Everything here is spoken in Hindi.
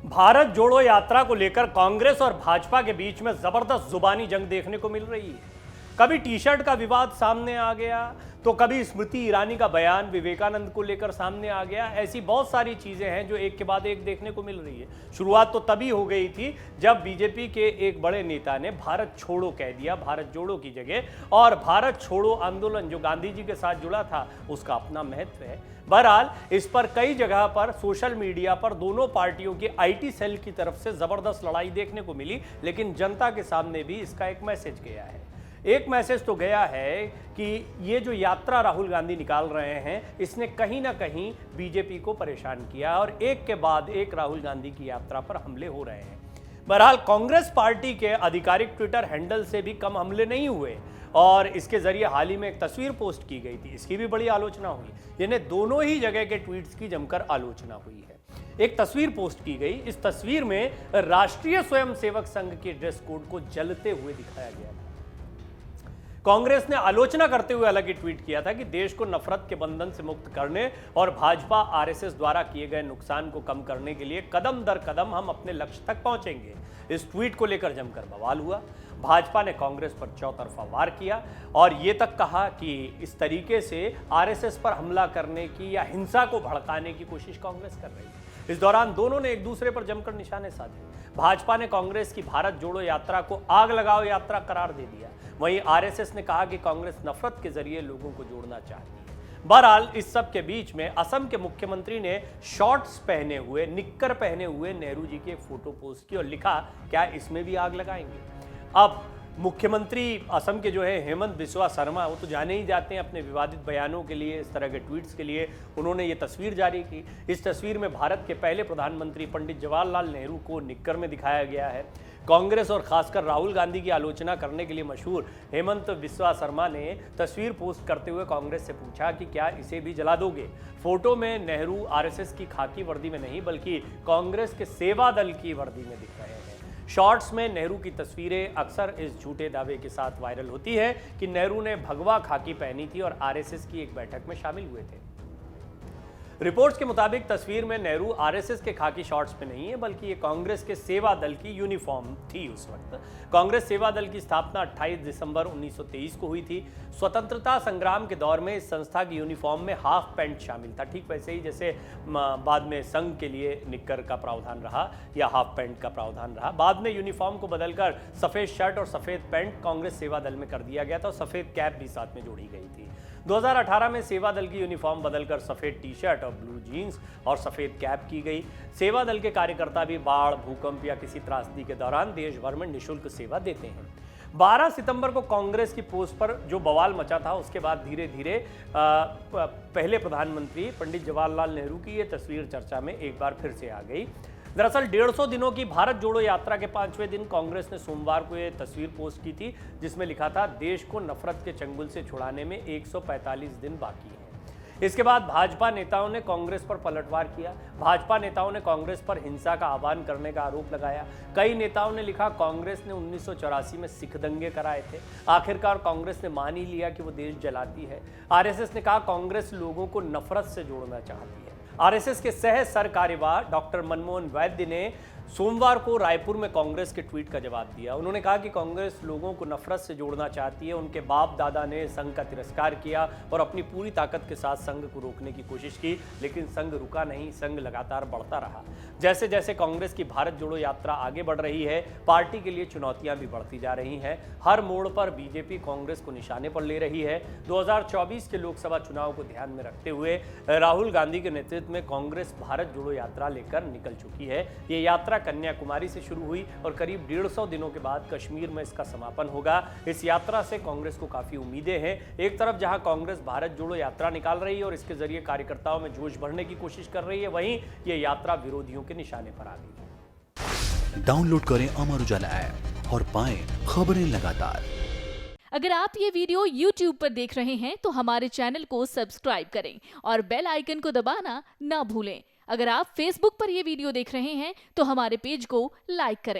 भारत जोड़ो यात्रा को लेकर कांग्रेस और भाजपा के बीच में जबरदस्त जुबानी जंग देखने को मिल रही है। कभी टी शर्ट का विवाद सामने आ गया, तो कभी स्मृति ईरानी का बयान विवेकानंद को लेकर सामने आ गया। ऐसी बहुत सारी चीजें हैं जो एक के बाद एक देखने को मिल रही है। शुरुआत तो तभी हो गई थी जब बीजेपी के एक बड़े नेता ने भारत छोड़ो कह दिया, भारत जोड़ो की जगह, और भारत छोड़ो आंदोलन जो गांधी जी के साथ जुड़ा था उसका अपना महत्व है। बहरहाल इस पर कई जगह पर सोशल मीडिया पर दोनों पार्टियों की आईटी सेल की तरफ से जबरदस्त लड़ाई देखने को मिली, लेकिन जनता के सामने भी इसका एक मैसेज गया है। एक मैसेज तो गया है कि ये जो यात्रा राहुल गांधी निकाल रहे हैं इसने कहीं ना कहीं बीजेपी को परेशान किया और एक के बाद एक राहुल गांधी की यात्रा पर हमले हो रहे हैं। बहरहाल कांग्रेस पार्टी के आधिकारिक ट्विटर हैंडल से भी कम हमले नहीं हुए और इसके जरिए हाल ही में एक तस्वीर पोस्ट की गई थी, इसकी भी बड़ी आलोचना हुई। यानी दोनों ही जगह के ट्वीट्स की जमकर आलोचना हुई है। एक तस्वीर पोस्ट की गई, इस तस्वीर में राष्ट्रीय स्वयंसेवक संघ के ड्रेस कोड को जलते हुए दिखाया गया था। कांग्रेस ने आलोचना करते हुए अलग ही ट्वीट किया था कि देश को नफरत के बंधन से मुक्त करने और भाजपा आरएसएस द्वारा किए गए नुकसान को कम करने के लिए कदम दर कदम हम अपने लक्ष्य तक पहुंचेंगे। इस ट्वीट को लेकर जमकर बवाल हुआ। भाजपा ने कांग्रेस पर चौतरफा वार किया और ये तक कहा कि इस तरीके से आरएसएस पर हमला करने की या हिंसा को भड़काने की कोशिश कांग्रेस कर रही है। इस दौरान दोनों ने एक दूसरे पर जमकर निशाने साधे। भाजपा ने कांग्रेस की भारत जोड़ो यात्रा को आग लगाओ यात्रा करार दे दिया। वहीं आरएसएस ने कहा कि कांग्रेस नफरत के जरिए लोगों को जोड़ना चाहती है। बहरहाल इस सब के बीच में असम के मुख्यमंत्री ने शॉर्ट्स पहने हुए, निक्कर पहने हुए नेहरू जी की एक फोटो पोस्ट की और लिखा, क्या इसमें भी आग लगाएंगे। अब मुख्यमंत्री असम के जो है हेमंत बिस्वा शर्मा, वो तो जाने ही जाते हैं अपने विवादित बयानों के लिए, इस तरह के ट्वीट्स के लिए। उन्होंने ये तस्वीर जारी की। इस तस्वीर में भारत के पहले प्रधानमंत्री पंडित जवाहरलाल नेहरू को निक्कर में दिखाया गया है। कांग्रेस और खासकर राहुल गांधी की आलोचना करने के लिए मशहूर हेमंत बिस्वा शर्मा ने तस्वीर पोस्ट करते हुए कांग्रेस से पूछा कि क्या इसे भी जला दोगे। फोटो में नेहरू आरएसएस की खाकी वर्दी में नहीं बल्कि कांग्रेस के सेवा दल की वर्दी में दिख रहे हैं। शॉर्ट्स में नेहरू की तस्वीरें अक्सर इस झूठे दावे के साथ वायरल होती है कि नेहरू ने भगवा खाकी पहनी थी और आरएसएस की एक बैठक में शामिल हुए थे। रिपोर्ट्स के मुताबिक तस्वीर में नेहरू आरएसएस के खाकी शॉर्ट्स में नहीं है बल्कि ये कांग्रेस के सेवा दल की यूनिफॉर्म थी। उस वक्त कांग्रेस सेवा दल की स्थापना 28 दिसंबर 1923 को हुई थी। स्वतंत्रता संग्राम के दौर में इस संस्था की यूनिफॉर्म में हाफ पैंट शामिल था, ठीक वैसे ही जैसे बाद में संघ के लिए निक्कर का प्रावधान रहा या हाफ पैंट का प्रावधान रहा। बाद में यूनिफॉर्म को बदलकर सफेद शर्ट और सफेद पैंट कांग्रेस सेवा दल में कर दिया गया था और सफेद कैप भी साथ में जोड़ी गई थी। 2018 में सेवा दल की यूनिफॉर्म बदलकर सफेद टी शर्ट और ब्लू जीन्स और सफेद कैप की गई। सेवा दल के कार्यकर्ता भी बाढ़, भूकंप या किसी त्रासदी के दौरान देश भर में निःशुल्क सेवा देते हैं। 12 सितंबर को कांग्रेस की पोस्ट पर जो बवाल मचा था उसके बाद धीरे धीरे पहले प्रधानमंत्री पंडित जवाहरलाल नेहरू की ये तस्वीर चर्चा में एक बार फिर से आ गई। दरअसल 150 दिनों की भारत जोड़ो यात्रा के 5वें दिन कांग्रेस ने सोमवार को ये तस्वीर पोस्ट की थी जिसमें लिखा था, देश को नफरत के चंगुल से छुड़ाने में 145 दिन बाकी है। इसके बाद भाजपा नेताओं ने कांग्रेस पर पलटवार किया। भाजपा नेताओं ने कांग्रेस पर हिंसा का आह्वान करने का आरोप लगाया। कई नेताओं ने लिखा, कांग्रेस ने 1984 में सिख दंगे कराए थे, आखिरकार कांग्रेस ने मान ही लिया कि वो देश जलाती है। आरएसएस ने कहा, कांग्रेस लोगों को नफरत से जोड़ना चाहती है। आरएसएस के सह सरकार्यवाह डॉक्टर मनमोहन वैद्य ने सोमवार को रायपुर में कांग्रेस के ट्वीट का जवाब दिया। उन्होंने कहा कि कांग्रेस लोगों को नफरत से जोड़ना चाहती है। उनके बाप दादा ने संघ का तिरस्कार किया और अपनी पूरी ताकत के साथ संघ को रोकने की कोशिश की, लेकिन संघ रुका नहीं, संघ लगातार बढ़ता रहा। जैसे जैसे कांग्रेस की भारत जोड़ो यात्रा आगे बढ़ रही है, पार्टी के लिए चुनौतियां भी बढ़ती जा रही हैं। हर मोड़ पर बीजेपी कांग्रेस को निशाने पर ले रही है। 2024 के लोकसभा चुनाव को ध्यान में रखते हुए राहुल गांधी के नेतृत्व में कांग्रेस भारत जोड़ो यात्रा लेकर निकल चुकी है। ये यात्रा कन्याकुमारी से शुरू हुई और करीब 150 दिनों के बाद कश्मीर में इसका समापन होगा। इस यात्रा से कांग्रेस को काफी उम्मीदें हैं। एक तरफ जहां कांग्रेस भारत जोड़ो यात्रा निकाल रही है और इसके जरिए कार्यकर्ताओं में जोश भरने की कोशिश कर रही है, वहीं ये यात्रा विरोधियों के निशाने पर आ गई है। डाउनलोड करें अमर उजाला ऐप और पाएं खबरें लगातार। अगर आप ये वीडियो YouTube पर देख रहे हैं तो हमारे चैनल को सब्सक्राइब करें और बेल आइकन को दबाना ना भूलें। अगर आप Facebook पर ये वीडियो देख रहे हैं तो हमारे पेज को लाइक करें।